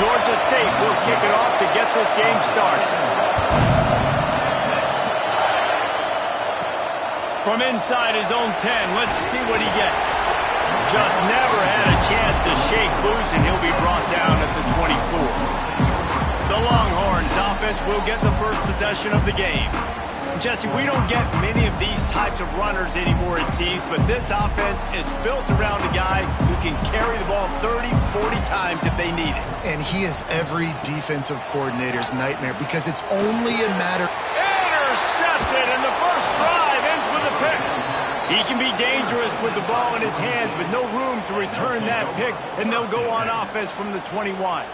Georgia State will kick it off to get this game started. From inside his own 10, let's see what he gets. Just never had a chance to shake loose, and he'll be brought down at the 24. The Longhorns offense will get the first possession of the game. Jesse, we don't get many of these types of runners anymore, it seems, but this offense is built around a guy who can carry the ball 30, 40 times if they need it. And he is every defensive coordinator's nightmare because it's only a matter... Intercepted, and the first drive ends with a pick. He can be dangerous with the ball in his hands, but no room to return that pick, and they'll go on offense from the 21.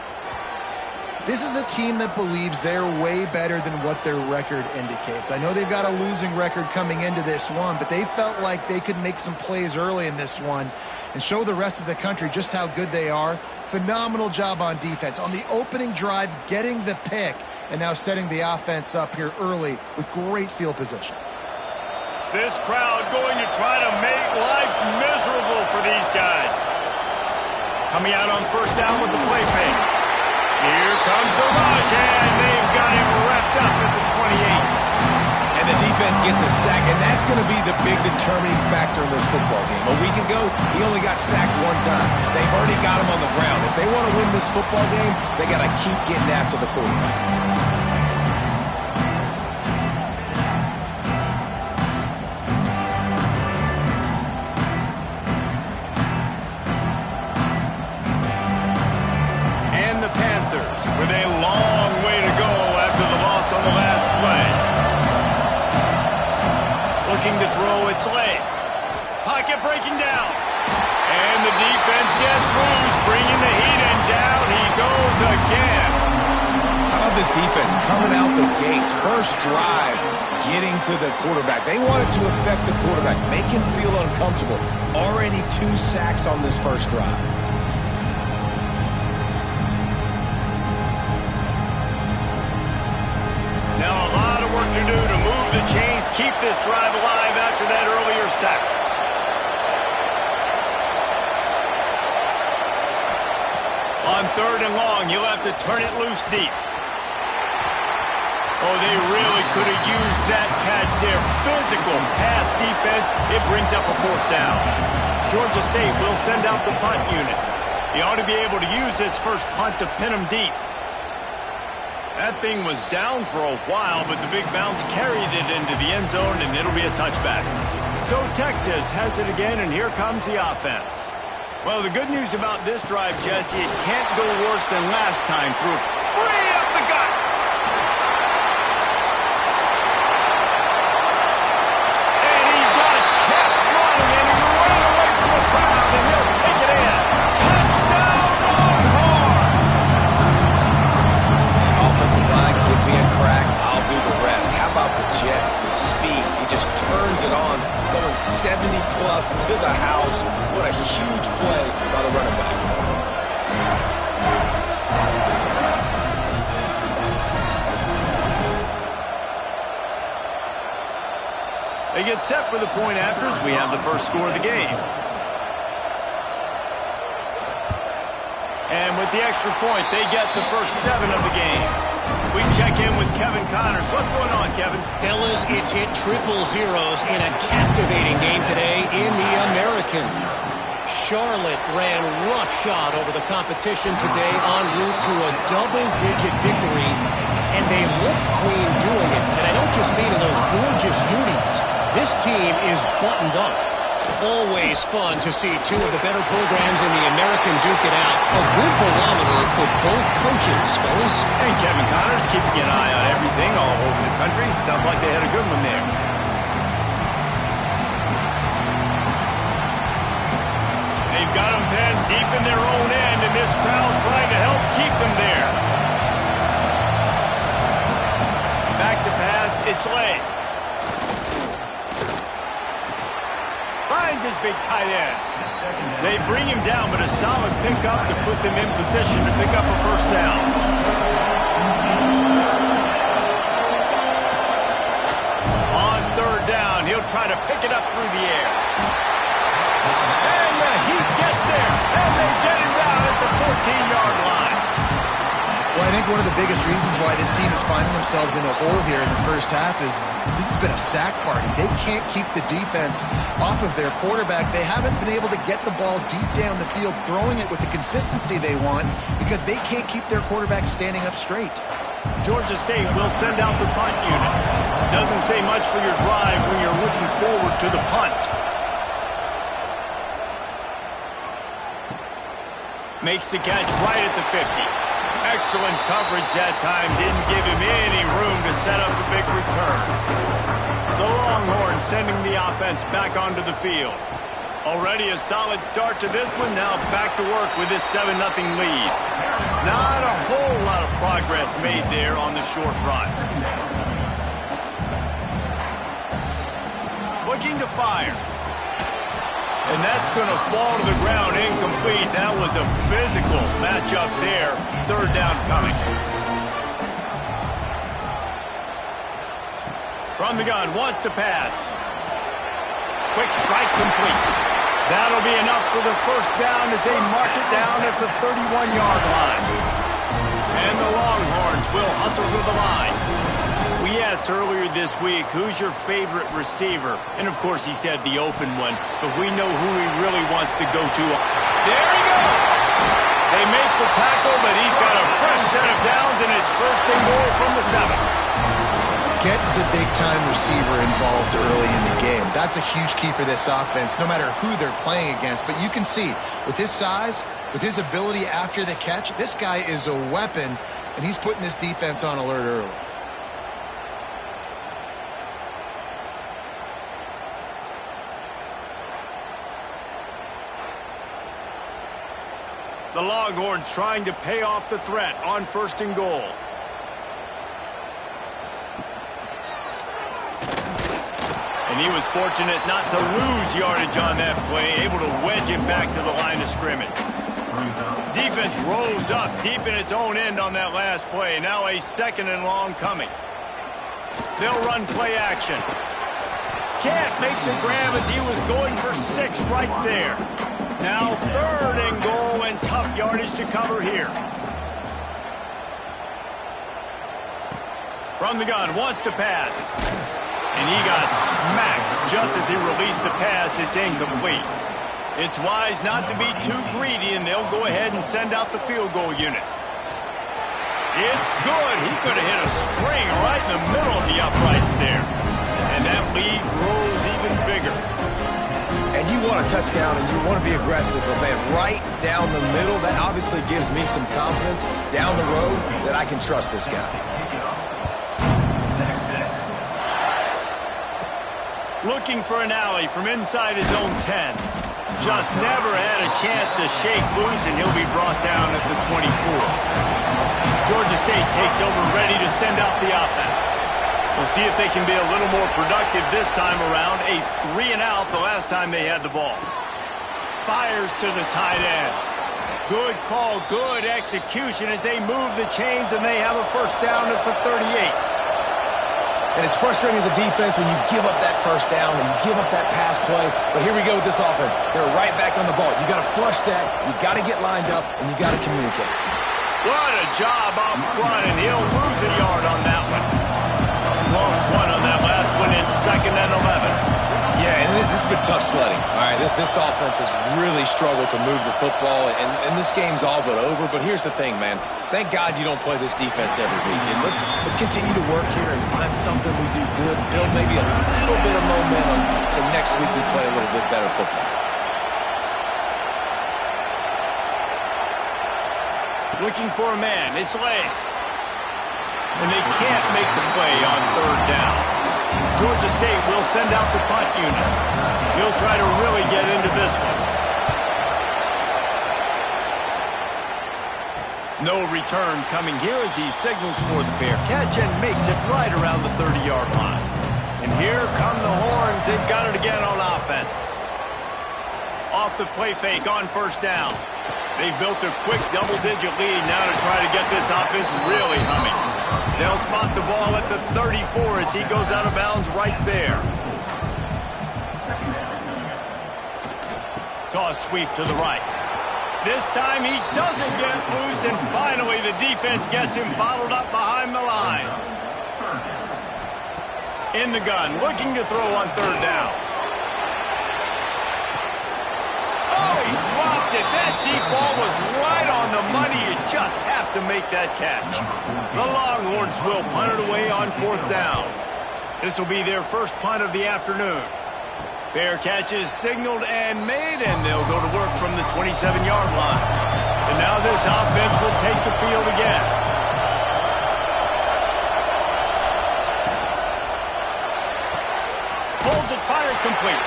This is a team that believes they're way better than what their record indicates. I know they've got a losing record coming into this one, but they felt like they could make some plays early in this one and show the rest of the country just how good they are. Phenomenal job on defense. On the opening drive, getting the pick, and now setting the offense up here early with great field position. This crowd going to try to make life miserable for these guys. Coming out on first down with the play fake. Here comes the rush, and they've got him wrapped up at the 28. And the defense gets a sack, and that's going to be the big determining factor in this football game. A week ago, he only got sacked one time. They've already got him on the ground. If they want to win this football game, they got to keep getting after the quarterback. With a long way to go after the loss on the last play. Looking to throw, it's late. Pocket breaking down. And the defense gets loose, bringing the heat, and down he goes again. How about this defense coming out the gates? First drive, getting to the quarterback. They wanted to affect the quarterback, make him feel uncomfortable. Already 2 sacks on this first drive. To do to move the chains, keep this drive alive after that earlier sack. On third and long, you'll have to turn it loose deep. Oh, they really could have used that catch there. Physical pass defense, it brings up a fourth down. Georgia State will send out the punt unit. He ought to be able to use this first punt to pin him deep. That thing was down for a while, but the big bounce carried it into the end zone, and it'll be a touchback. So Texas has it again, and here comes the offense. Well, the good news about this drive, Jesse, it can't go worse than last time through free up the gut. And he just kept running, and he ran away from the crowd, and he'll take it in. Touchdown, Longhorn! Offensive line, give me a crack, I'll do the rest. How about the Jets, the speed? He just turns it on, going 70-plus to the house. What a huge play by the running back. They get set for the point afters. We have the first score of the game. And with the extra point, they get the first 7 of the game. We check in with Kevin Connors. What's going on, Kevin? Fellas, it's hit triple zeros in a captivating game today in the American. Charlotte ran roughshod over the competition today en route to a double-digit victory, and they looked clean doing it. And I don't just mean in those gorgeous unis. This team is buttoned up. Always fun to see 2 of the better programs in the American duke it out. A good barometer for both coaches, fellas. And Kevin Connors keeping an eye on everything all over the country. Sounds like they had a good one there. They've got them penned deep in their own end, and this crowd trying to help keep them there. Back to pass, it's late. Finds his big tight end. They bring him down, but a solid pickup to put them in position to pick up a first down. On third down, he'll try to pick it up through the air. And the Heat gets there, and they get him down at the 14-yard line. one of the biggest reasons why this team is finding themselves in a hole here in the first half is this has been a sack party. They can't keep the defense off of their quarterback. They haven't been able to get the ball deep down the field, throwing it with the consistency they want because they can't keep their quarterback standing up straight. Georgia State will send out the punt unit. Doesn't say much for your drive when you're looking forward to the punt. Makes the catch right at the 50. Excellent coverage that time. Didn't give him any room to set up a big return. The Longhorns sending the offense back onto the field. Already a solid start to this one. Now back to work with this 7-0 lead. Not a whole lot of progress made there on the short run. Looking to fire. And that's going to fall to the ground incomplete. That was a physical matchup there. Third down coming. From the gun, wants to pass. Quick strike complete. That'll be enough for the first down as they mark it down at the 31-yard line. And the Longhorns will hustle to the line. We asked earlier this week, who's your favorite receiver? And, of course, he said the open one, but we know who he really wants to go to. There he goes! They make the tackle, but he's got a fresh set of downs, and it's first and goal from the 7. Get the big-time receiver involved early in the game. That's a huge key for this offense, no matter who they're playing against. But you can see, with his size, with his ability after the catch, this guy is a weapon, and he's putting this defense on alert early. The Longhorns trying to pay off the threat on first and goal. And he was fortunate not to lose yardage on that play, able to wedge it back to the line of scrimmage. Defense rose up deep in its own end on that last play. Now a 2nd and long coming. They'll run play action. Can't make the grab as he was going for 6 right there. Now 3rd and goal and tough yardage to cover here. From the gun, wants to pass. And he got smacked just as he released the pass. It's incomplete. It's wise not to be too greedy, and they'll go ahead and send out the field goal unit. It's good. He could have hit a string right in the middle of the uprights there. And that lead grows even bigger. And you want a touchdown and you want to be aggressive, but man, right down the middle, that obviously gives me some confidence down the road that I can trust this guy. Looking for an alley from inside his own 10. Just never had a chance to shake loose, and he'll be brought down at the 24. Georgia State takes over, ready to send out the offense. We'll see if they can be a little more productive this time around. A 3-and-out the last time they had the ball. Fires to the tight end. Good call, good execution as they move the chains, and they have a first down at the 38. And it's frustrating as a defense when you give up that first down and you give up that pass play. But here we go with this offense. They're right back on the ball. You got to flush that. You got to get lined up, and you got to communicate. What a job up front, and he'll lose a yard on that one. Lost 1 on that last one. It's 2nd and 11. Yeah, and this has been tough sledding. All right, this offense has really struggled to move the football, and this game's all but over. But here's the thing, man. Thank God you don't play this defense every week. And let's continue to work here and find something we do good, build maybe a little bit of momentum so next week we play a little bit better football. Looking for a man. It's Lay. And they can't make the play on 3rd down. Georgia State will send out the punt unit. He'll try to really get into this one. No return coming here as he signals for the fair catch and makes it right around the 30-yard line. And here come the Horns. They've got it again on offense. Off the play fake on first down. They've built a quick double-digit lead now to try to get this offense really humming. They'll spot the ball at the 34 as he goes out of bounds right there. Toss sweep to the right. This time he doesn't get loose, and finally the defense gets him bottled up behind the line. In the gun, looking to throw on third down. Oh, he dropped it. That deep ball was right on the money. You just have to make that catch. The Longhorns will punt it away on fourth down. This will be their first punt of the afternoon. Fair catch is signaled and made, and they'll go to work from the 27-yard line. And now this offense will take the field again. Pulls it, fired, complete.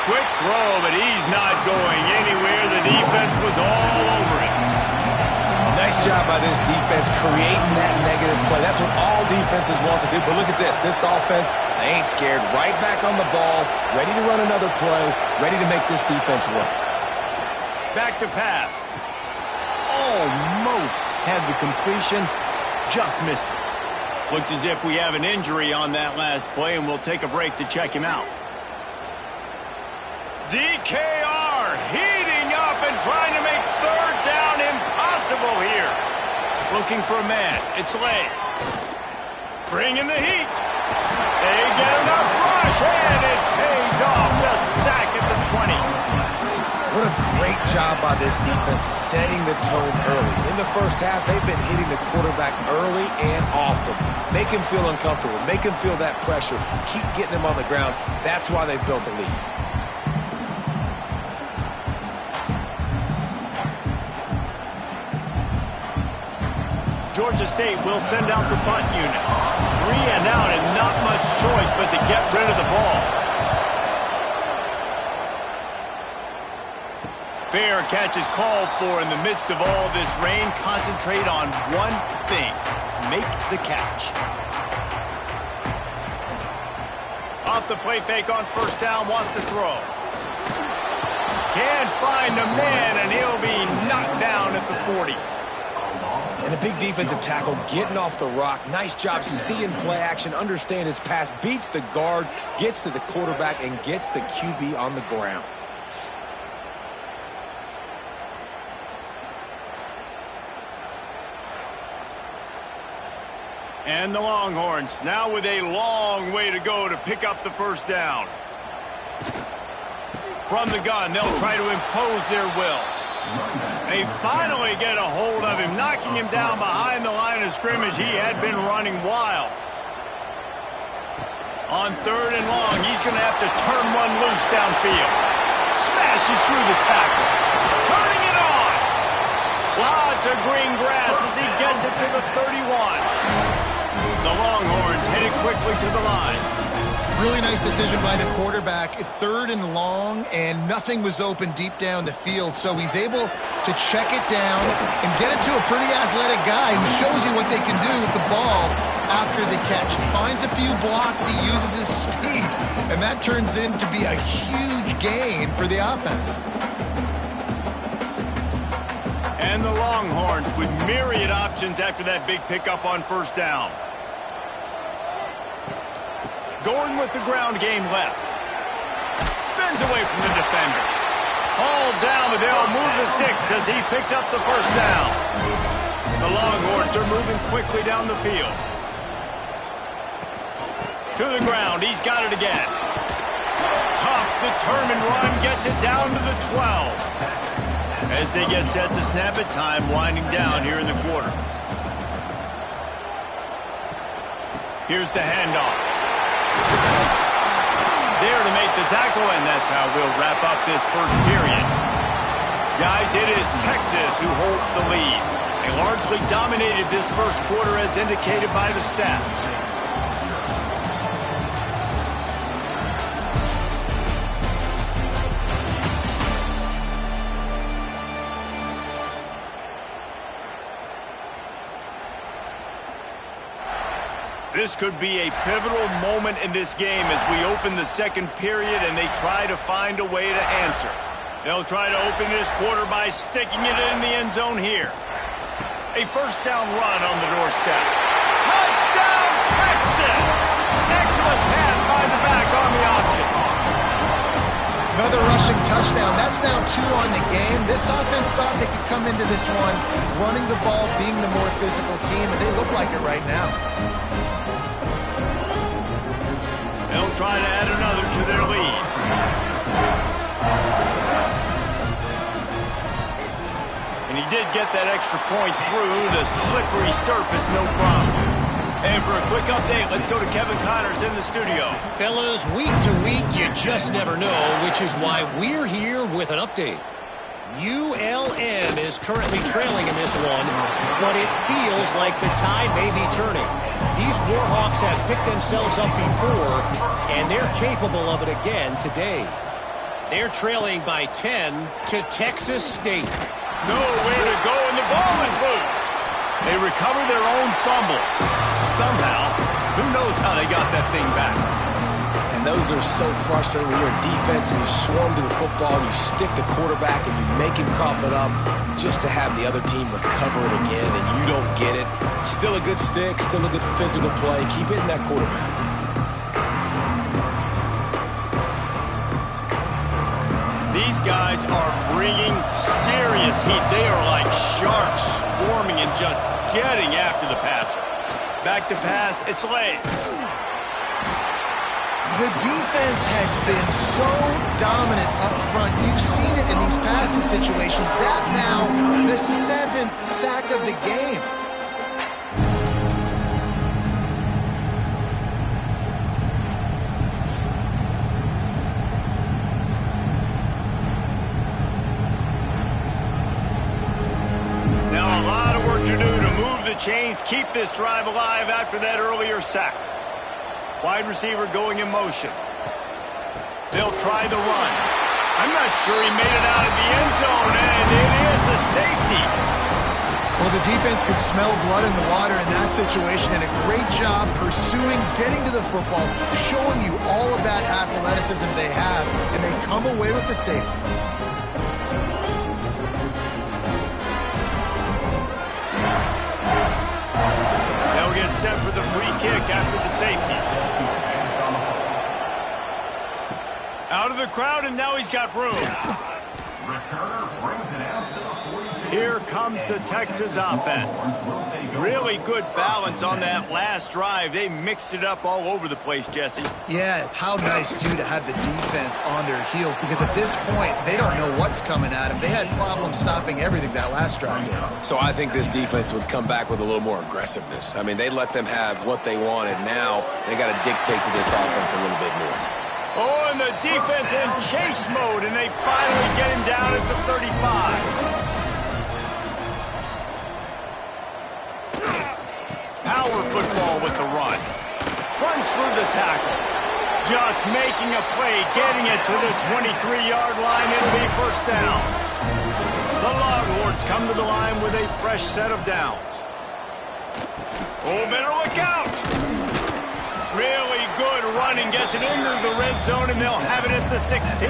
Quick throw, but he's not going anywhere. The defense was all over it. Nice job by this defense creating that negative play. That's what all defenses want to do. But look at this. This offense, they ain't scared. Right back on the ball, ready to run another play, ready to make this defense work. Back to pass. Almost had the completion. Just missed it. Looks as if we have an injury on that last play, and we'll take a break to check him out. DKR heating up and trying to make third down impossible here. Looking for a man. It's Lay. Bringing the heat. They get enough rush, and it pays off. The sack at the 20. What a great job by this defense setting the tone early. In the first half, they've been hitting the quarterback early and often. Make him feel uncomfortable. Make him feel that pressure. Keep getting him on the ground. That's why they've built a lead. Georgia State will send out the punt unit. 3 and out and not much choice but to get rid of the ball. Fair catch is called for in the midst of all this rain. Concentrate on one thing. Make the catch. Off the play fake on first down, wants to throw. Can't find the man, and he'll be knocked down at the 40. And a big defensive tackle getting off the rock. Nice job seeing play action, understand his pass, beats the guard, gets to the quarterback, and gets the QB on the ground. And the Longhorns now with a long way to go to pick up the first down. From the gun, they'll try to impose their will. They finally get a hold of him, knocking him down behind the line of scrimmage. He had been running wild. On third and long, he's going to have to turn one loose downfield. Smashes through the tackle. Turning it on. Lots of green grass as he gets it to the 31. The Longhorns headed quickly to the line. Really nice decision by the quarterback. Third and long, and nothing was open deep down the field, so he's able to check it down and get it to a pretty athletic guy who shows you what they can do with the ball after the catch. He finds a few blocks, he uses his speed, and that turns into be a huge gain for the offense. And the Longhorns with myriad options after that big pickup on first down. Going with the ground game left. Spins away from the defender. Hauled down, but they'll move the sticks as he picks up the first down. The Longhorns are moving quickly down the field. To the ground, he's got it again. Tough, determined run, gets it down to the 12. As they get set to snap it, time winding down here in the quarter. Here's the handoff. There to make the tackle, and that's how we'll wrap up this first period. Guys, it is Texas who holds the lead. They largely dominated this first quarter as indicated by the stats. This could be a pivotal moment in this game as we open the second period and they try to find a way to answer. They'll try to open this quarter by sticking it in the end zone here. A first down run on the doorstep. Touchdown, Texas! Excellent pass by the back on the option. Another rushing touchdown. That's now 2 on the game. This offense thought they could come into this one running the ball, being the more physical team, and they look like it right now. They'll try to add another to their lead. And he did get that extra point through the slippery surface, no problem. And for a quick update, let's go to Kevin Connors in the studio. Fellas, week to week, you just never know, which is why we're here with an update. ULM is currently trailing in this one, but it feels like the tide may be turning. These Warhawks have picked themselves up before, and they're capable of it again today. They're trailing by 10 to Texas State. Nowhere to go, and the ball is loose. They recover their own fumble. Somehow, who knows how they got that thing back. And those are so frustrating when you're a defense and you swarm to the football and you stick the quarterback and you make him cough it up just to have the other team recover it again and you don't get it. Still a good stick, still a good physical play. Keep hitting that quarterback. These guys are bringing serious heat. They are like sharks swarming and just getting after the passer. Back to pass, it's late. The defense has been so dominant up front. You've seen it in these passing situations. That now, the 7th sack of the game. Chains keep this drive alive after that earlier sack. Wide receiver going in motion. They'll try the run. I'm not sure he made it out of the end zone, and it is a safety. Well, the defense could smell blood in the water in that situation, and a great job pursuing, getting to the football, showing you all of that athleticism they have, and they come away with the safety. Set for the free kick after the safety. Out of the crowd, and now he's got room. Here comes the Texas offense. Really good balance on that last drive. They mixed it up all over the place, Jesse. Yeah, how nice, too, to have the defense on their heels, because at this point, they don't know what's coming at them. They had problems stopping everything that last drive. So I think this defense would come back with a little more aggressiveness. I mean, they let them have what they wanted. Now they got to dictate to this offense a little bit more. Oh, and the defense in chase mode, and they finally get him down at the 35. Power football with the run. Runs through the tackle. Just making a play, getting it to the 23-yard line. It'll be first down. The Longhorns come to the line with a fresh set of downs. Oh, better look out. Really good running, gets it into the red zone, and they'll have it at the 16.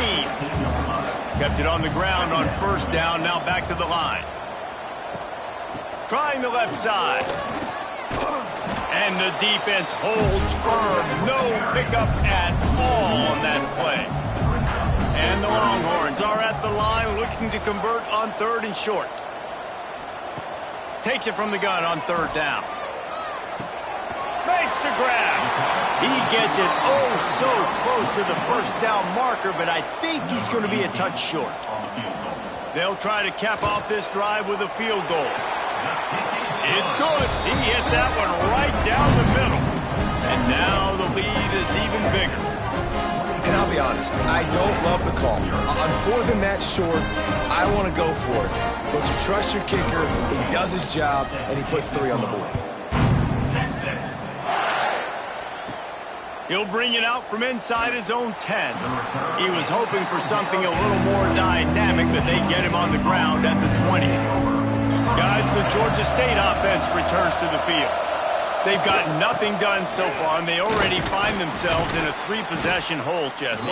Kept it on the ground on first down, now back to the line. Trying the left side. And the defense holds firm. No pickup at all on that play. And the Longhorns are at the line looking to convert on 3rd and short. Takes it from the gun on 3rd down. Makes the grab. He gets it oh so close to the first down marker, but I think he's going to be a touch short. They'll try to cap off this drive with a field goal. It's good. He hit that one right down the middle. And now the lead is even bigger. And I'll be honest, I don't love the call. On 4th and that short, I want to go for it. But you trust your kicker, he does his job, and he puts 3 on the board. He'll bring it out from inside his own 10. He was hoping for something a little more dynamic, but they get him on the ground at the 20. Guys, the Georgia State offense returns to the field. They've got nothing done so far, and they already find themselves in a 3-possession hole, Jesse.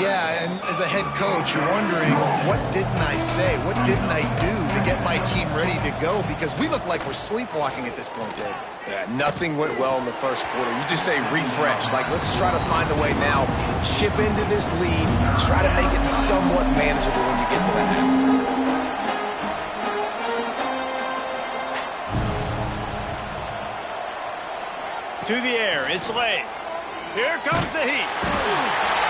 Yeah, and as a head coach, you're wondering, what didn't I say? What didn't I do to get my team ready to go? Because we look like we're sleepwalking at this point, Dave. Yeah, nothing went well in the first quarter. You just say refresh. Like, let's try to find a way now. Chip into this lead. Try to make it somewhat manageable when you get to the half. To the air, it's late. Here comes the heat.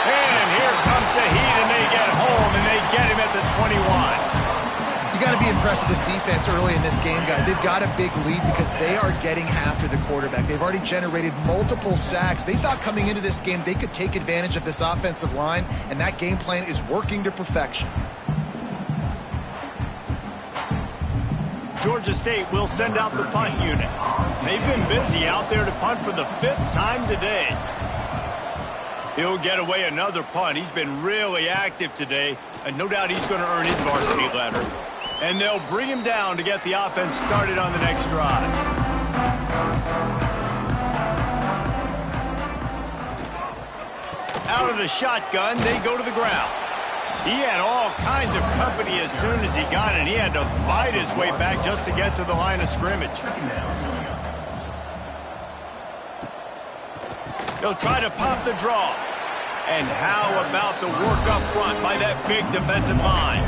And here comes the heat, and they get home, and they get him at the 21. You got to be impressed with this defense early in this game, guys. They've got a big lead because they are getting after the quarterback. They've already generated multiple sacks. They thought coming into this game they could take advantage of this offensive line, and that game plan is working to perfection. Georgia State will send out the punt unit. They've been busy out there to punt for the 5th time today. He'll get away another punt. He's been really active today, and no doubt he's going to earn his varsity letter. And they'll bring him down to get the offense started on the next drive. Out of the shotgun, they go to the ground. He had all kinds of company as soon as he got it. He had to fight his way back just to get to the line of scrimmage. He'll try to pop the draw. And how about the work up front by that big defensive line?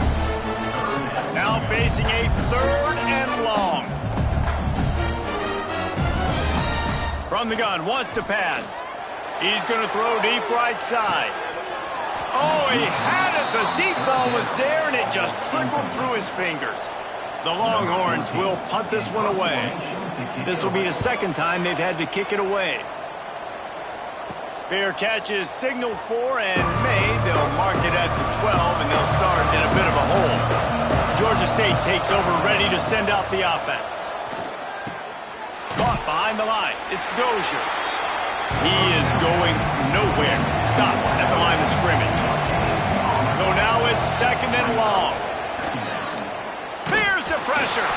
Now facing a 3rd and long. From the gun, wants to pass. He's going to throw deep right side. Oh, he had it. The deep ball was there, and it just trickled through his fingers. The Longhorns will punt this one away. This will be the 2nd time they've had to kick it away. Fair catch is signaled for and made. They'll mark it at the 12, and they'll start in a bit of a hole. Georgia State takes over, ready to send out the offense. Caught behind the line. It's Dozier. He is going nowhere. Stop at the line of scrimmage. So now it's 2nd and long. Fears the pressure.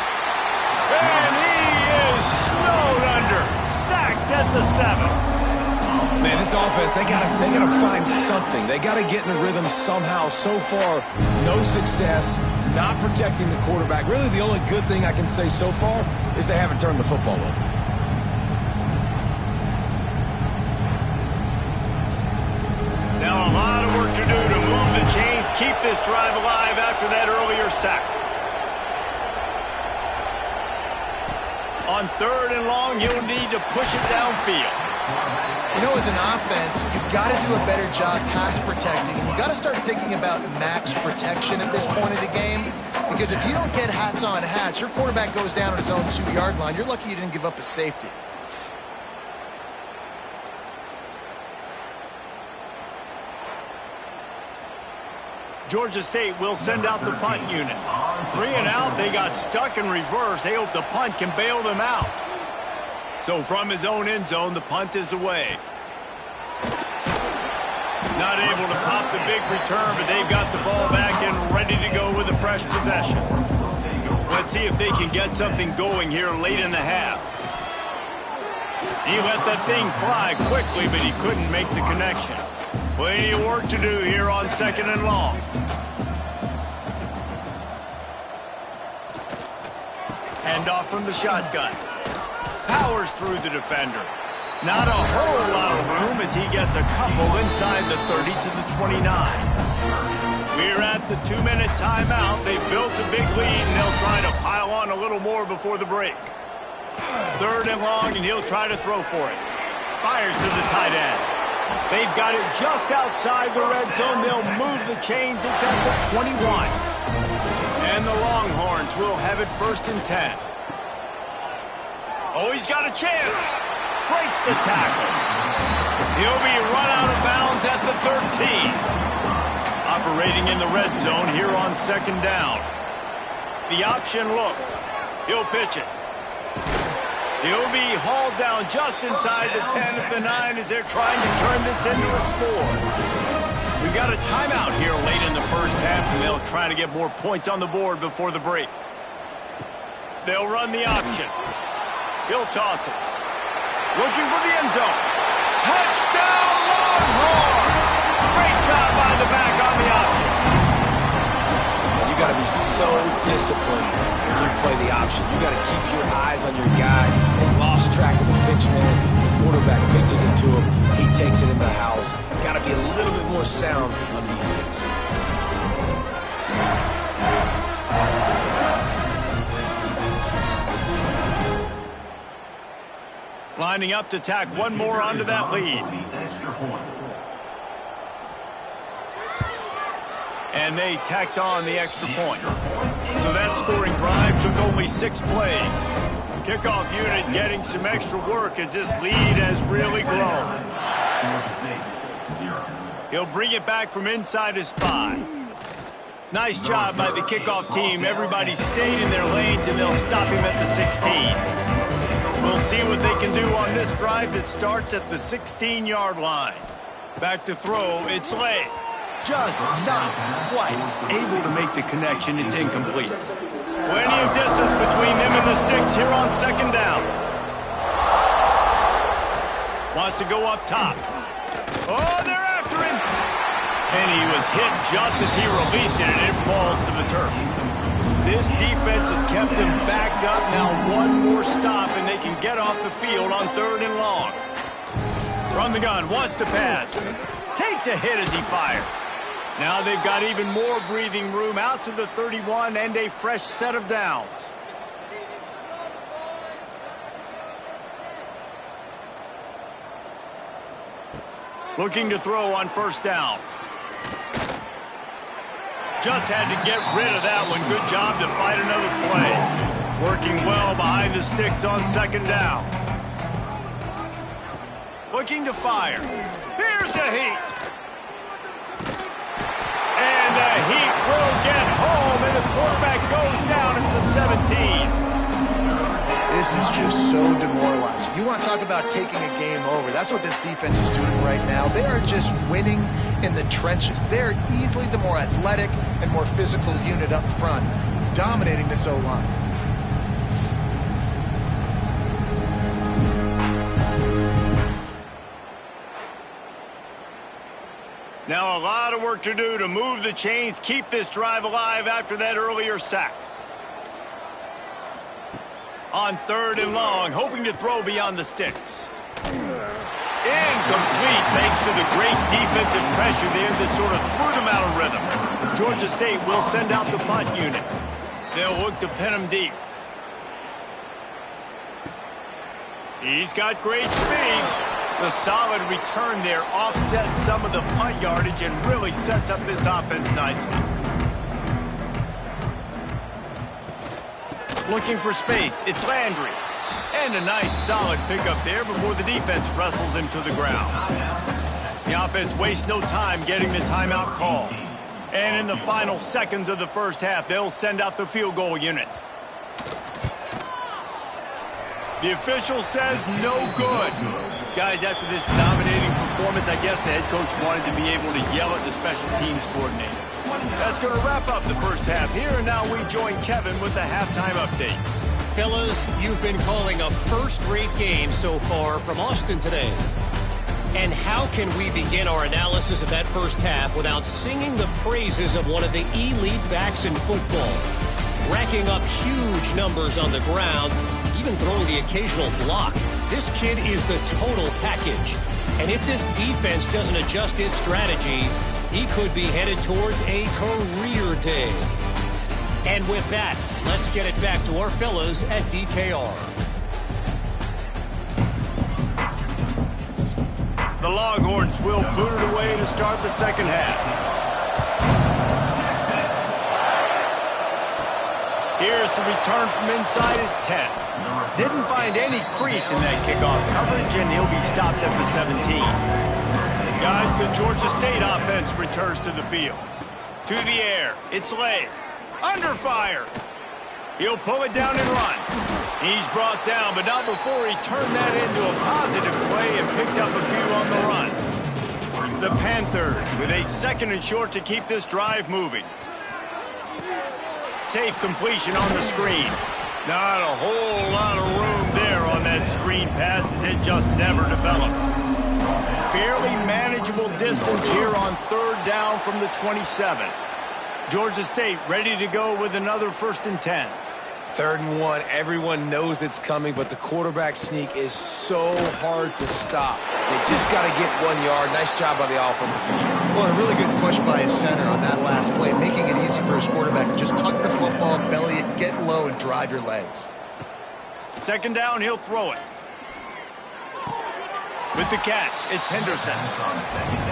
And he is snowed under. Sacked at the 7. Man, this offense, they gotta find something. They gotta get in the rhythm somehow. So far, no success, not protecting the quarterback. Really, the only good thing I can say so far is they haven't turned the football over. Now a lot of work to do to move the chains, keep this drive alive after that earlier sack. On 3rd and long, you'll need to push it downfield. You know, as an offense, you've got to do a better job pass protecting, and you've got to start thinking about max protection at this point of the game, because if you don't get hats on hats, your quarterback goes down on his own 2-yard line. You're lucky you didn't give up a safety. Georgia State will send out the punt unit. 3 and out, they got stuck in reverse. They hope the punt can bail them out. So from his own end zone, the punt is away. Not able to pop the big return, but they've got the ball back and ready to go with a fresh possession. Let's see if they can get something going here late in the half. He let that thing fly quickly, but he couldn't make the connection. Plenty of work to do here on 2nd and long. Handoff from the shotgun. Powers through the defender. Not a whole lot of room as he gets a couple inside the 30 to the 29. We're at the 2-minute timeout. They've built a big lead, and they'll try to pile on a little more before the break. 3rd and long, and he'll try to throw for it. Fires to the tight end. They've got it just outside the red zone. They'll move the chains. It's at the 21. And the Longhorns will have it 1st and 10. Oh, he's got a chance. Breaks the tackle. He'll be run out of bounds at the 13. Operating in the red zone here on 2nd down. The option look. He'll pitch it. He'll be hauled down just inside the 10 of the 9 as they're trying to turn this into a score. We've got a timeout here late in the first half, and they'll try to get more points on the board before the break. They'll run the option. He'll toss it. Looking for the end zone. Touchdown, Longhorn! Great job by the back on the option. And you got to be so disciplined when you play the option. You got to keep your eyes on your guy. They lost track of the pitch, man. The quarterback pitches it to him. He takes it in the house. You got to be a little bit more sound on defense. Lining up to tack one more onto that lead. And they tacked on the extra point. So that scoring drive took only 6 plays. Kickoff unit getting some extra work as this lead has really grown. He'll bring it back from inside his 5. Nice job by the kickoff team. Everybody stayed in their lanes, and they'll stop him at the 16. We'll see what they can do on this drive that starts at the 16-yard line. Back to throw, it's Lay. Just not quite able to make the connection. It's incomplete. Plenty of distance between them and the sticks here on second down. Wants to go up top. Oh, they're after him. And he was hit just as he released it, and it falls to the turf. This defense has kept them backed up. Now one more stop, and they can get off the field on 3rd and long. From the gun, wants to pass. Takes a hit as he fires. Now they've got even more breathing room out to the 31 and a fresh set of downs. Looking to throw on 1st down. Just had to get rid of that one. Good job to fight another play. Working well behind the sticks on 2nd down. Looking to fire. Here's a heat. And the heat will get home, and the quarterback goes down at the 17. This is just so demoralizing. You want to talk about taking a game over. That's what this defense is doing right now. They are just winning in the trenches. They're easily the more athletic and more physical unit up front, dominating this O-line. Now a lot of work to do to move the chains, keep this drive alive after that earlier sack. On 3rd and long, hoping to throw beyond the sticks. Incomplete thanks to the great defensive pressure there that sort of threw them out of rhythm. Georgia State will send out the punt unit. They'll look to pin him deep. He's got great speed. The solid return there offsets some of the punt yardage and really sets up this offense nicely. Looking for space, it's Landry. And a nice solid pickup there before the defense wrestles him to the ground. The offense wastes no time getting the timeout call. And in the final seconds of the first half, they'll send out the field goal unit. The official says no good. Guys, after this dominating performance, I guess the head coach wanted to be able to yell at the special teams coordinator. That's going to wrap up the first half here, and now we join Kevin with the halftime update. Fellas, you've been calling a first-rate game so far from Austin today. And how can we begin our analysis of that first half without singing the praises of one of the elite backs in football? Racking up huge numbers on the ground, even throwing the occasional block. This kid is the total package. And if this defense doesn't adjust its strategy, he could be headed towards a career day. And with that, let's get it back to our fellas at DKR. The Longhorns will boot it away to start the second half. Here's the return from inside his 10. Didn't find any crease in that kickoff coverage, and he'll be stopped at the 17. Guys, the Georgia State offense returns to the field. To the air, it's Lay. Under fire. He'll pull it down and run. He's brought down, but not before he turned that into a positive play and picked up a few on the run. The Panthers with a 2nd and short to keep this drive moving. Safe completion on the screen. Not a whole lot of room there on that screen pass as it just never developed. Fairly manageable distance here on 3rd down from the 27. Georgia State ready to go with another 1st and 10. 3rd and 1. Everyone knows it's coming, but the quarterback sneak is so hard to stop. They just got to get 1 yard. Nice job by the offensive line. Well, a really good push by his center on that last play, making it easy for his quarterback to just tuck the football, belly it, get low, and drive your legs. 2nd down, he'll throw it. With the catch, it's Henderson.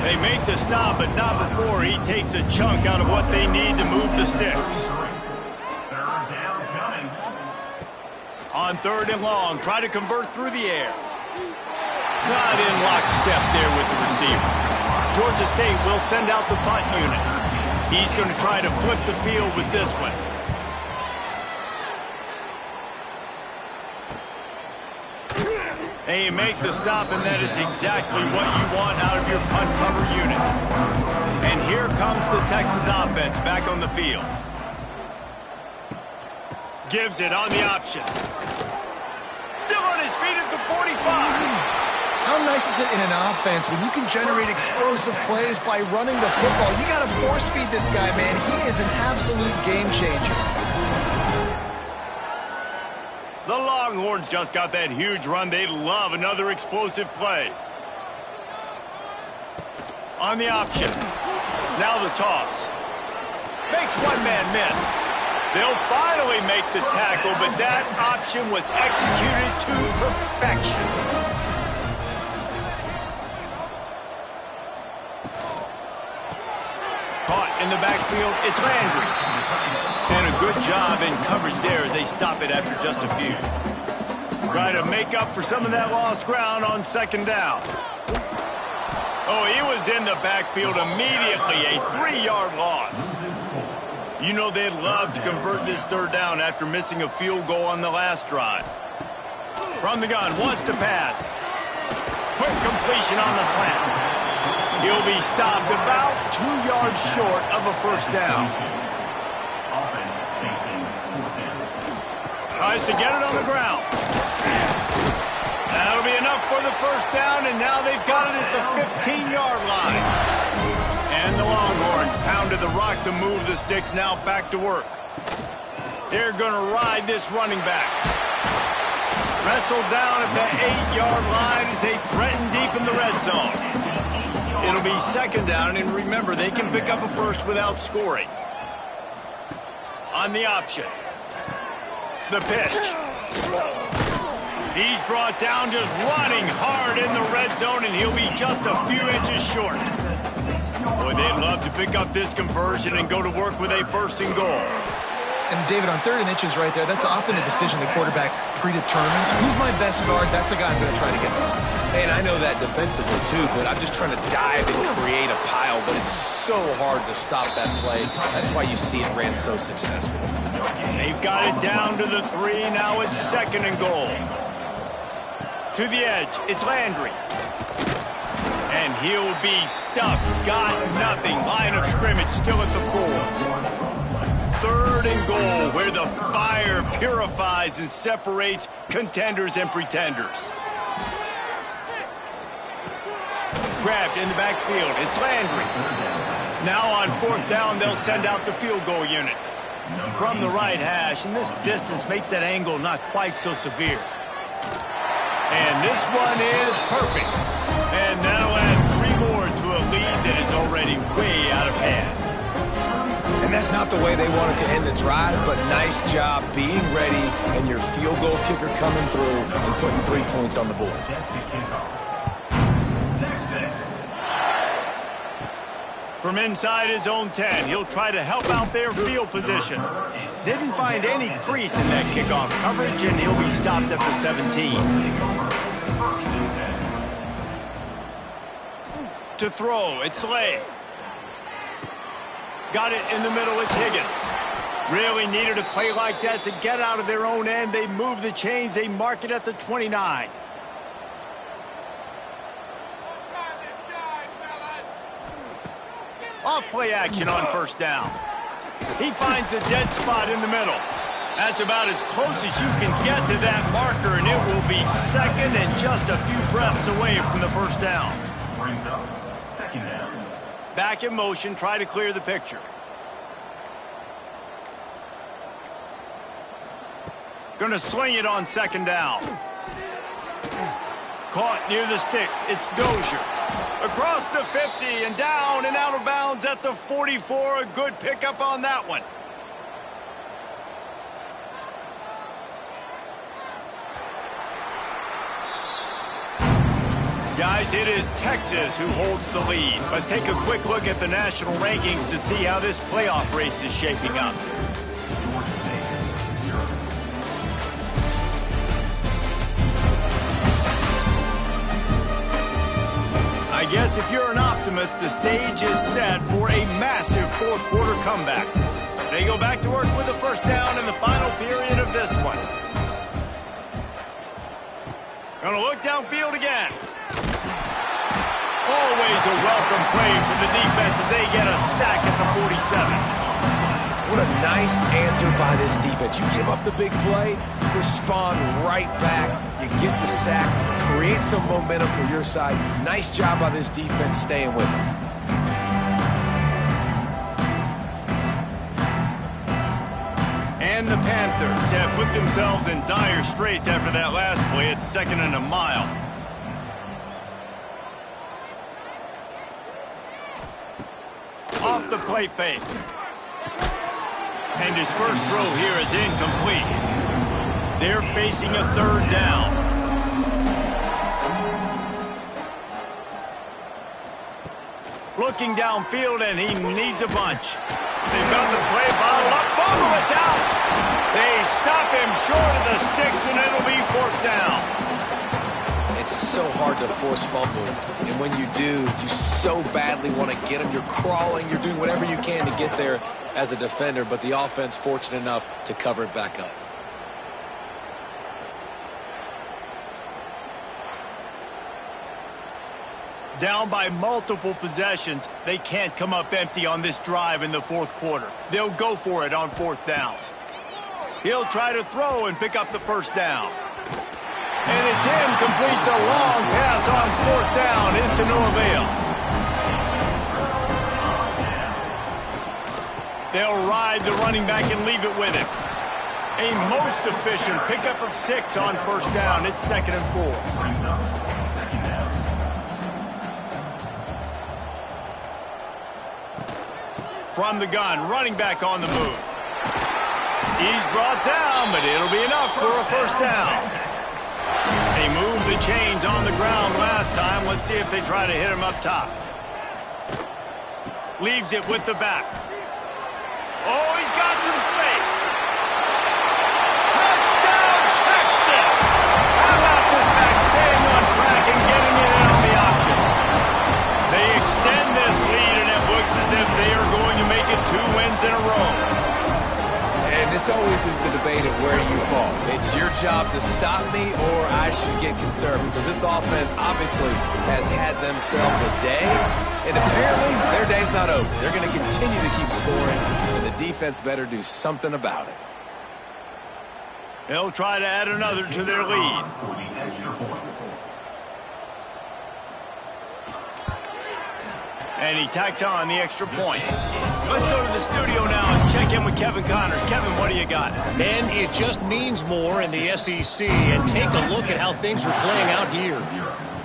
They make the stop, but not before he takes a chunk out of what they need to move the sticks. On 3rd and long, try to convert through the air. Not in lockstep there with the receiver. Georgia State will send out the punt unit. He's going to try to flip the field with this one. And you make the stop, and that is exactly what you want out of your punt cover unit. And here comes the Texas offense back on the field. Gives it on the option. Still on his feet at the 45. How nice is it in an offense when you can generate explosive plays by running the football? You got to force feed this guy, man. He is an absolute game changer. The Longhorns just got that huge run. They love another explosive play. On the option. Now the toss. Makes one man miss. They'll finally make the tackle, but that option was executed to perfection. Caught in the backfield, it's Landry. And a good job in coverage there as they stop it after just a few. Try to make up for some of that lost ground on 2nd down. Oh, he was in the backfield immediately, a 3-yard loss. You know they'd love to convert this 3rd down after missing a field goal on the last drive. From the gun, wants to pass. Quick completion on the slant. He'll be stopped about 2 yards short of a 1st down. Tries to get it on the ground. That'll be enough for the 1st down, and now they've got it at the 15-yard line. And the Longhorns pounded the rock to move the sticks, now back to work. They're going to ride this running back. Wrestled down at the 8-yard line as they threaten deep in the red zone. It'll be 2nd down, and remember, they can pick up a 1st without scoring. On the option. The pitch. He's brought down just running hard in the red zone, and he'll be just a few inches short. Boy, they'd love to pick up this conversion and go to work with a 1st and goal. And David, on 3rd and inches right there, that's often a decision the quarterback predetermines. Who's my best guard? That's the guy I'm going to try to get by. And I know that defensively, too, but I'm just trying to dive and create a pile, but it's so hard to stop that play. That's why you see it ran so successful. They've got it down to the 3. Now it's 2nd and goal. To the edge, it's Landry. And he'll be stuffed. Got nothing. Line of scrimmage still at the 4. 3rd and goal, where the fire purifies and separates contenders and pretenders. Grabbed in the backfield. It's Landry. Now on 4th down, they'll send out the field goal unit. From the right hash, and this distance makes that angle not quite so severe. And this one is perfect. And that'll add 3 more to a lead that is already way out of hand. And that's not the way they wanted to end the drive, but nice job being ready and your field goal kicker coming through and putting 3 points on the board. From inside his own 10, he'll try to help out their field position. Didn't find any crease in that kickoff coverage, and he'll be stopped at the 17. To throw, it's Slay. Got it in the middle, it's Higgins. Really needed a play like that to get out of their own end. They move the chains, they mark it at the 29. Off play action on 1st down. He finds a dead spot in the middle. That's about as close as you can get to that marker, and it will be second and just a few breaths away from the first down. Brings up second down. Back in motion, try to clear the picture. Gonna sling it on second down. Caught near the sticks. It's Dozier. Across the 50 and down and out of bounds at the 44. A good pickup on that one. Guys, it is Texas who holds the lead. Let's take a quick look at the national rankings to see how this playoff race is shaping up. Georgia State, 0. I guess if you're an optimist, the stage is set for a massive fourth quarter comeback. They go back to work with a first down in the final period of this one. Gonna look downfield again. Always a welcome play for the defense as they get a sack at the 47. What a nice answer by this defense. You give up the big play, you respond right back, you get the sack, create some momentum for your side. Nice job by this defense staying with it. And the Panthers have put themselves in dire straits after that last play. It's second and a mile. Off the play fake. And his first throw here is incomplete. They're facing a third down. Looking downfield, and he needs a bunch. They've got the play bottled up. Fumble, it's out. They stop him short of the sticks, and it'll be fourth down. It's so hard to force fumbles, and when you do, you so badly want to get them. You're crawling, you're doing whatever you can to get there as a defender, but the offense fortunate enough to cover it back up. Down by multiple possessions, they can't come up empty on this drive in the fourth quarter. They'll go for it on fourth down. He'll try to throw and pick up the first down. And it's incomplete. The long pass on fourth down is to no avail. They'll ride the running back and leave it with him. A most efficient pickup of 6 on first down. It's second and 4. Brings up second down. From the gun, running back on the move. He's brought down, but it'll be enough for a first down. They moved the chains on the ground last time. Let's see if they try to hit him up top. Leaves it with the back. Oh, he's got some space. Touchdown, Texas! How about this back staying on track and getting it in on the option? They extend this lead, and it looks as if they are going to make it 2 wins in a row. And this always is the debate of where you fall. It's your job to stop me, or I should get concerned, because this offense obviously has had themselves a day, and apparently their day's not over. They're going to continue to keep scoring, and the defense better do something about it. They'll try to add another to their lead. For the extra point. And he tacks on the extra point. Let's go to the studio now and check in with Kevin Connors. Kevin, what do you got? And it just means more in the SEC. And take a look at how things are playing out here.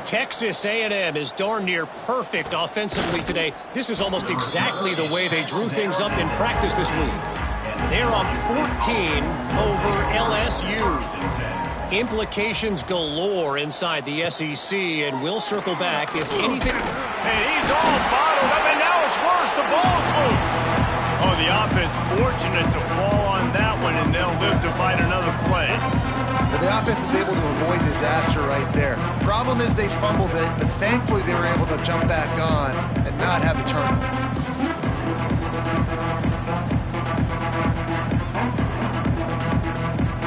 Texas A&M is darn near perfect offensively today. This is almost exactly the way they drew things up in practice this week. They're up 14 over LSU. Implications galore inside the SEC, and we'll circle back if anything. And he's all bottled up, and now it's worse. The ball's loose. Oh, the offense fortunate to fall on that one, and they'll live to fight another play. Well, the offense is able to avoid disaster right there. The problem is they fumbled it, but thankfully they were able to jump back on and not have a turnover.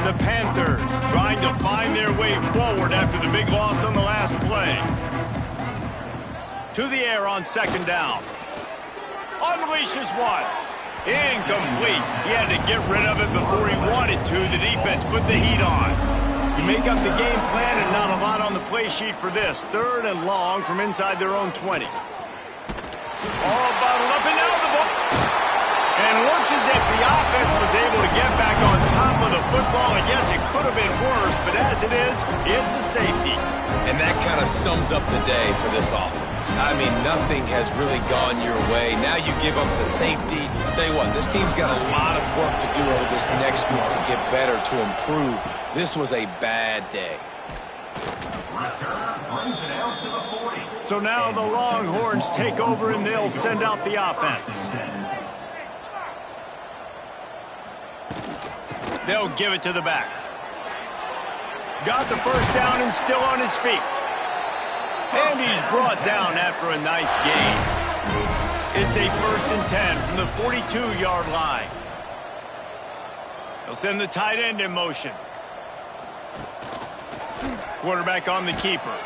The Panthers trying to find their way forward after the big loss on the last play. To the air on second down. Unleashes one. Incomplete. He had to get rid of it before he wanted to. The defense put the heat on. You make up the game plan and not a lot on the play sheet for this. 3rd and long from inside their own 20. All bottled up, and now the ball. And it looks as if the offense was able to get back on top of the football. And yes, it could have been worse, but as it is, it's a safety. And that kind of sums up the day for this offense. I mean, nothing has really gone your way. Now you give up the safety. Tell you what, this team's got a lot of work to do over this next week to get better, to improve. This was a bad day. Return brings it out to the 40. So now the Longhorns take over and they'll send out the offense. They'll give it to the back. Got the first down and still on his feet. And he's brought down after a nice gain. It's a 1st and 10 from the 42-yard line. They'll send the tight end in motion. Quarterback on the keeper.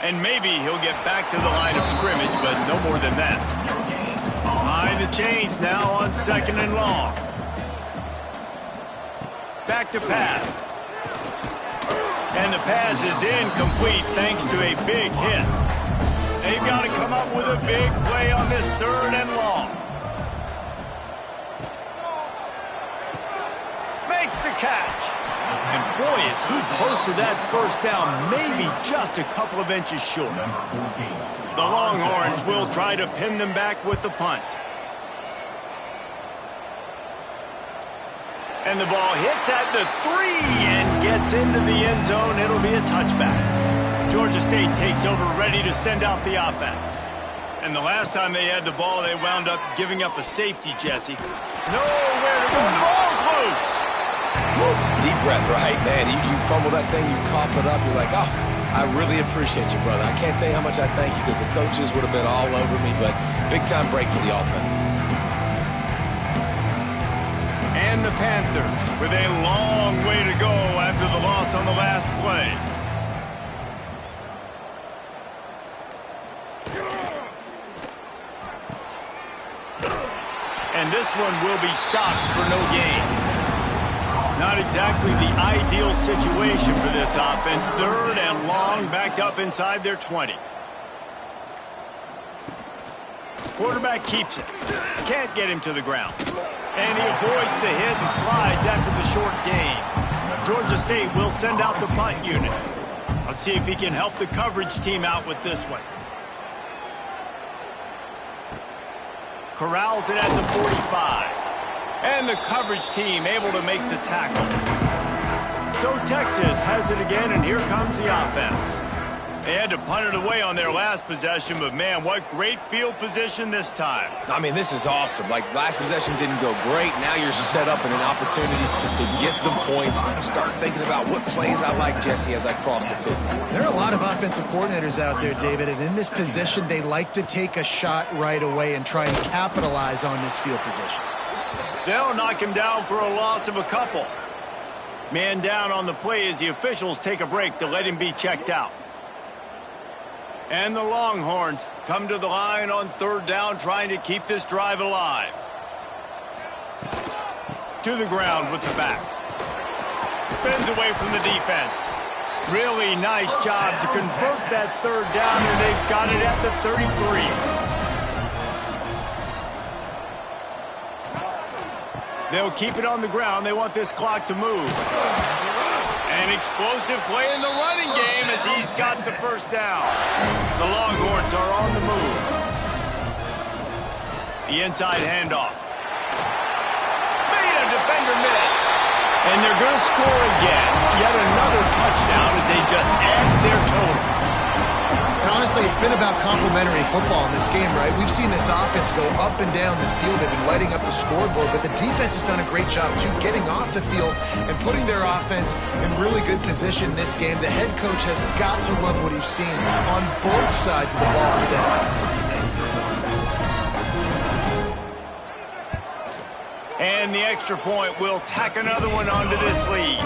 And maybe he'll get back to the line of scrimmage, but no more than that. Behind the chains now on 2nd and long. Back to pass. And the pass is incomplete thanks to a big hit. They've got to come up with a big play on this 3rd and long. Makes the catch. And boy, is he close to that first down, maybe just a couple of inches short. The Longhorns will try to pin them back with the punt. And the ball hits at the 3 and gets into the end zone. It'll be a touchback. Georgia State takes over, ready to send out the offense. And the last time they had the ball, they wound up giving up a safety, Jesse. Nowhere to go. The ball's loose. Woo. Deep breath, right? Man, you fumble that thing, you cough it up. You're like, oh, I really appreciate you, brother. I can't tell you how much I thank you because the coaches would have been all over me, but big-time break for the offense. And the Panthers with a long way to go after the loss on the last play. And this one will be stopped for no gain. Not exactly the ideal situation for this offense. 3rd and long, backed up inside their 20. Quarterback keeps it. Can't get him to the ground. And he avoids the hit and slides after the short gain. Georgia State will send out the punt unit. Let's see if he can help the coverage team out with this one. Corrals it at the 45. And the coverage team able to make the tackle. So Texas has it again, and here comes the offense. They had to punt it away on their last possession, but man, what great field position this time. I mean, this is awesome. Like, last possession didn't go great. Now you're set up in an opportunity to get some points. Start thinking about what plays I like, Jesse, as I cross the 50. There are a lot of offensive coordinators out there, David, and in this position, they like to take a shot right away and try and capitalize on this field position. They'll knock him down for a loss of a couple. Man down on the play as the officials take a break to let him be checked out. And the Longhorns come to the line on 3rd down, trying to keep this drive alive. To the ground with the back. Spins away from the defense. Really nice job to convert that 3rd down, and they've got it at the 33. They'll keep it on the ground. They want this clock to move. An explosive play in the running game as he's got the first down. The Longhorns are on the move. The inside handoff. Made a defender miss. And they're going to score again. Yet another touchdown as they just add their total. And honestly, it's been about complementary football in this game, right? We've seen this offense go up and down the field. They've been lighting up the scoreboard, but the defense has done a great job, too, getting off the field and putting their offense in really good position this game. The head coach has got to love what he's seen on both sides of the ball today. And the extra point will tack another one onto this lead.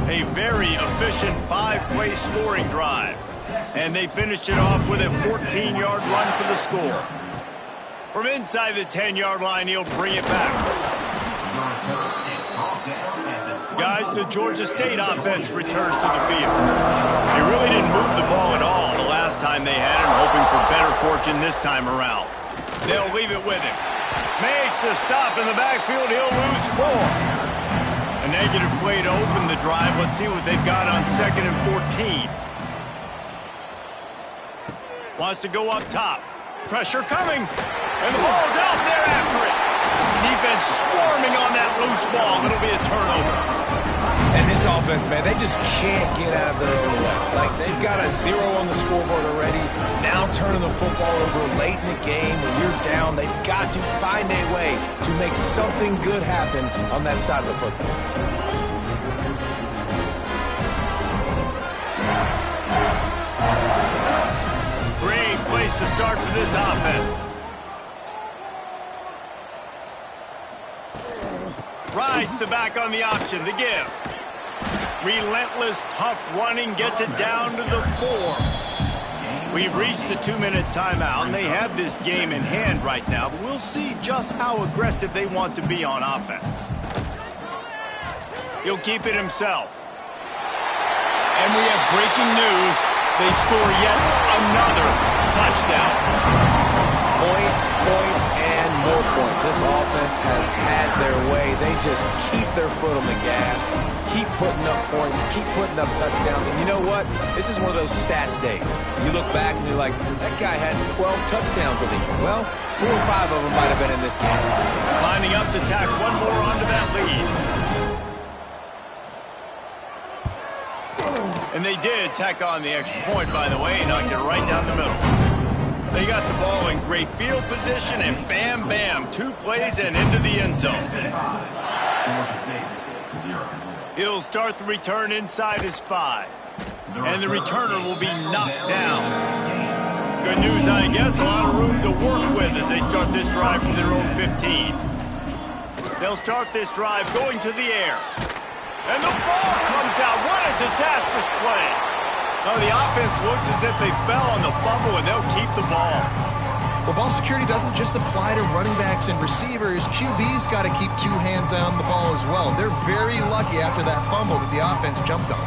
A very efficient 5-play scoring drive. And they finished it off with a 14-yard run for the score. From inside the 10-yard line, he'll bring it back. Guys, the Georgia State offense returns to the field. They really didn't move the ball at all the last time they had it, hoping for better fortune this time around. They'll leave it with him. Makes a stop in the backfield. He'll lose 4. A negative play to open the drive. Let's see what they've got on 2nd and 14. Wants to go up top. Pressure coming. And the ball's out there after it. Defense swarming on that loose ball. It'll be a turnover. And this offense, man, they just can't get out of their own way. Like, they've got a 0 on the scoreboard already. Now turning the football over late in the game. When you're down, they've got to find a way to make something good happen on that side of the football. Great place to start for this offense. Rides the back on the option, the give. Relentless, tough running, gets it down to the 4. We've reached the 2-minute timeout, and they have this game in hand right now, but we'll see just how aggressive they want to be on offense. He'll keep it himself. And we have breaking news. They score yet another touchdown. Points, and more points. This offense has had their way. They just keep their foot on the gas, keep putting up points, keep putting up touchdowns. And you know what? This is one of those stats days. You look back and you're like, that guy had 12 touchdowns with him. Well, 4 or 5 of them might have been in this game. Lining up to tack one more onto that lead. And they did tack on the extra point, by the way, and knocked it right down the middle. They got the ball in great field position, and bam, bam, 2 plays and into the end zone. He'll start the return inside his 5. And the returner will be knocked down. Good news, I guess, a lot of room to work with as they start this drive from their own 15. They'll start this drive going to the air. And the ball comes out. What a disastrous play. Oh, the offense looks as if they fell on the fumble, and they'll keep the ball. Well, ball security doesn't just apply to running backs and receivers. QB's got to keep 2 hands on the ball as well. They're very lucky after that fumble that the offense jumped on.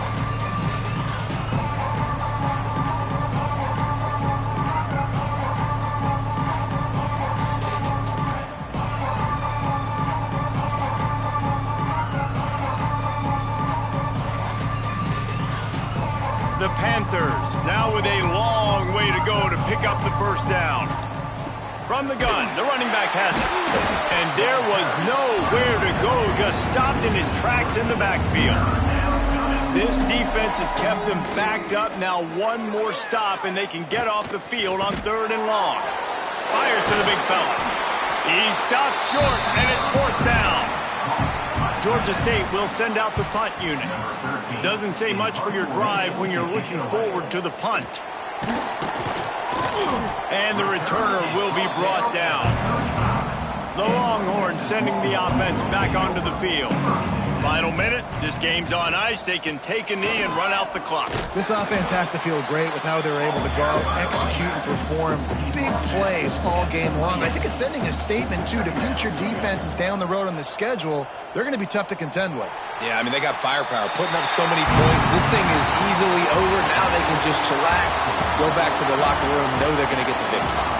The Panthers now with a long way to go to pick up the first down. From the gun, the running back has it. And there was nowhere to go, just stopped in his tracks in the backfield. This defense has kept them backed up. Now 1 more stop, and they can get off the field on 3rd and long. Fires to the big fella. He stopped short, and it's 4th down. Georgia State will send out the punt unit. Doesn't say much for your drive when you're looking forward to the punt. And the returner will be brought down. The Longhorns sending the offense back onto the field. Final minute. This game's on ice. They can take a knee and run out the clock. This offense has to feel great with how they're able to go out, execute, and perform big plays all game long. I think it's sending a statement, too, to future defenses down the road on the schedule. They're going to be tough to contend with. Yeah, I mean, they got firepower, putting up so many points. This thing is easily over. Now they can just chillax, go back to the locker room, know they're going to get the victory.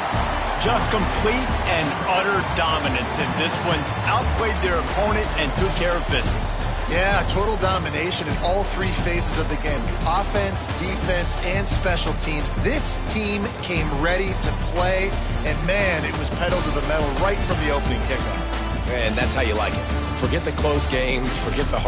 Just complete and utter dominance in this one. Outplayed their opponent and took care of business. Yeah, total domination in all 3 phases of the game. Offense, defense, and special teams. This team came ready to play, and man, it was pedal to the metal right from the opening kickoff. And that's how you like it. Forget the close games, forget the